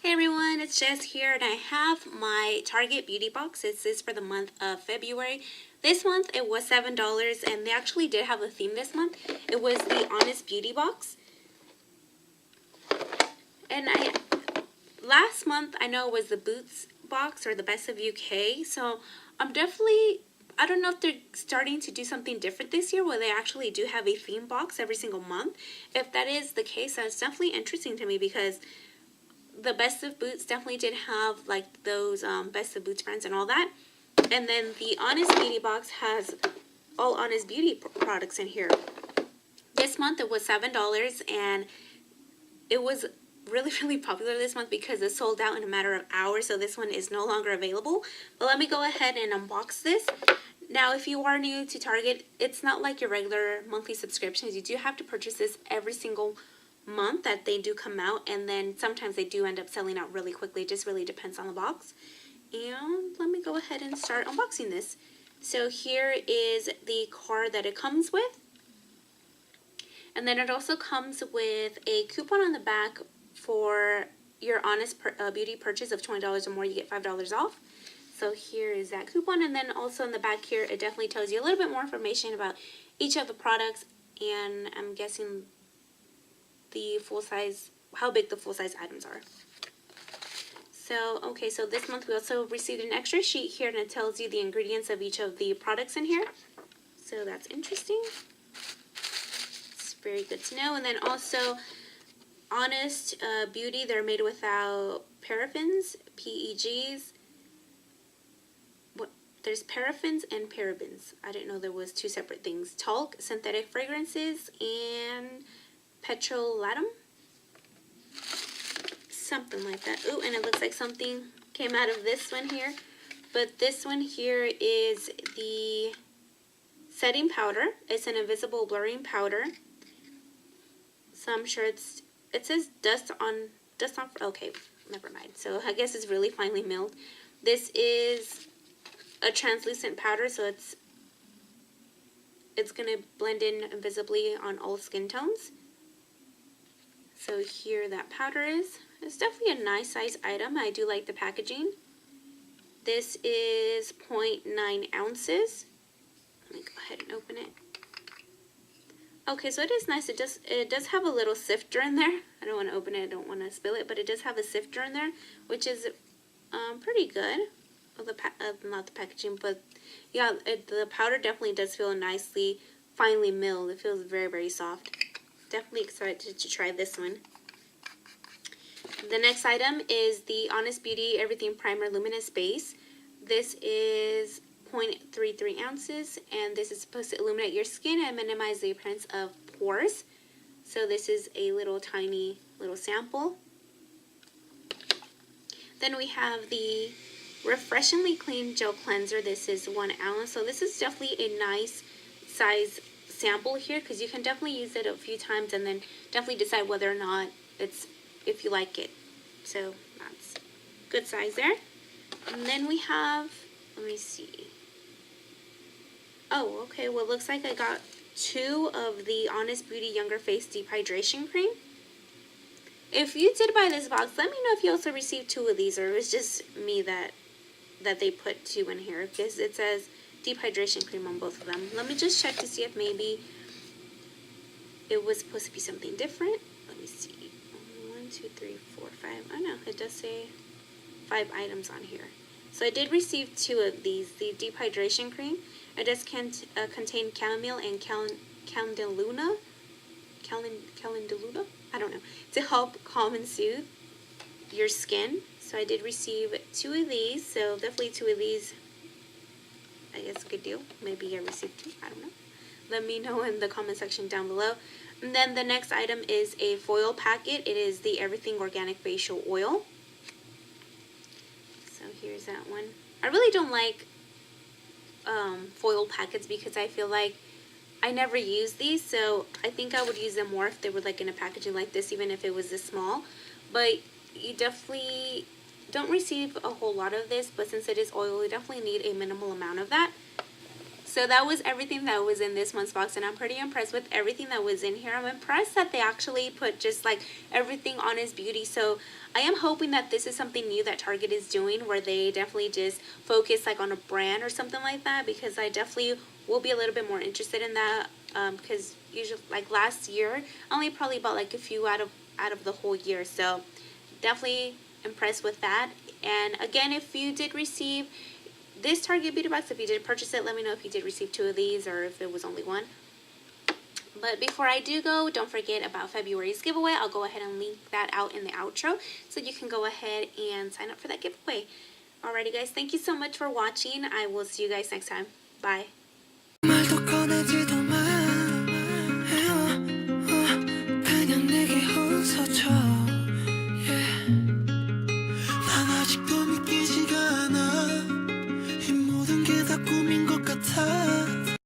Hey everyone, it's Jess here, and I have my Target beauty box. This is for the month of February. This month it was $7, and they actually did have a theme this month. It was the Honest Beauty box. And last month I know it was the Boots box or the Best of UK. So I don't know if they're starting to do something different this year where they actually do have a theme box every single month. If that is the case, that's definitely interesting to me because the Best of Boots definitely did have like those Best of Boots brands and all that. And then the Honest Beauty box has all Honest Beauty products in here. This month it was $7, and it was really popular this month because it sold out in a matter of hours. So this one is no longer available. But let me go ahead and unbox this. Now, if you are new to Target, it's not like your regular monthly subscriptions. You do have to purchase this every single month that they do come out, and then sometimes they do end up selling out really quickly. It just really depends on the box. And let me go ahead and start unboxing this. So here is the card that it comes with, and then it also comes with a coupon on the back for your Honest Beauty purchase of $20 or more. You get $5 off. So here is that coupon, and then also in the back here it definitely tells you a little bit more information about each of the products, and I'm guessing the full size, how big the full size items are. So, okay, so this month we also received an extra sheet here, and it tells you the ingredients of each of the products in here. So that's interesting. It's very good to know. And then also, Honest Beauty, they're made without parabens, PEGs. There's paraffins and parabens. I didn't know there was two separate things. Talc, synthetic fragrances, and petrolatum, something like that. Oh, and it looks like something came out of this one here. But this one here is the setting powder. It's an invisible blurring powder. So I'm sure it says dust on, okay, never mind. So I guess it's really finely milled. This is a translucent powder, so it's gonna blend in invisibly on all skin tones. So here that powder is. It's definitely a nice size item. I do like the packaging. This is 0.9 ounces. Let me go ahead and open it. Okay, so it is nice. It does have a little sifter in there. I don't want to open it. I don't want to spill it, but it does have a sifter in there, which is pretty good. Well, not the packaging, but yeah, the powder definitely does feel nicely finely milled. It feels very soft. Definitely excited to try this one. The next item is the Honest Beauty Everything Primer Luminous Base. This is 0.33 ounces, and this is supposed to illuminate your skin and minimize the appearance of pores. So this is a tiny little sample. Then we have the Refreshingly Clean Gel Cleanser. This is 1 ounce. So this is definitely a nice size sample here, because you can definitely use it a few times and then definitely decide whether or not if you like it. So that's good size there. And then we have, let me see. Oh, okay, well, it looks like I got 2 of the Honest Beauty Younger Face Deep Hydration Cream. If you did buy this box, let me know if you also received 2 of these, or it was just me that they put 2 in here, because it says deep hydration cream on both of them. Let me just check to see if maybe it was supposed to be something different. Let me see. 1, 2, 3, 4, 5. Oh no, it does say 5 items on here. So I did receive 2 of these. The deep hydration cream. It does contain chamomile and calendula. I don't know. To help calm and soothe your skin. So I did receive 2 of these. So definitely 2 of these. I guess a good deal. Maybe I received 2. I don't know. Let me know in the comment section down below. And then the next item is a foil packet. It is the Everything Organic Facial Oil. So here's that one. I really don't like foil packets because I feel like I never use these. So I think I would use them more if they were like in a packaging like this, even if it was this small. But you definitely don't receive a whole lot of this, but since it is oil, you definitely need a minimal amount of that. So that was everything that was in this month's box, and I'm pretty impressed with everything that was in here. I'm impressed that they actually put just like everything Honest Beauty. So I am hoping that this is something new that Target is doing, where they definitely just focus like on a brand or something like that, because I definitely will be a little bit more interested in that, because usually like last year I only probably bought like a few out of the whole year. So definitely impressed with that. And again, if you did receive this Target beauty box, if you did purchase it, let me know if you did receive 2 of these or if it was only 1. But before I do go, don't forget about February's giveaway. I'll go ahead and link that out in the outro, so you can go ahead and sign up for that giveaway. Alrighty guys, thank you so much for watching. I will see you guys next time. Bye.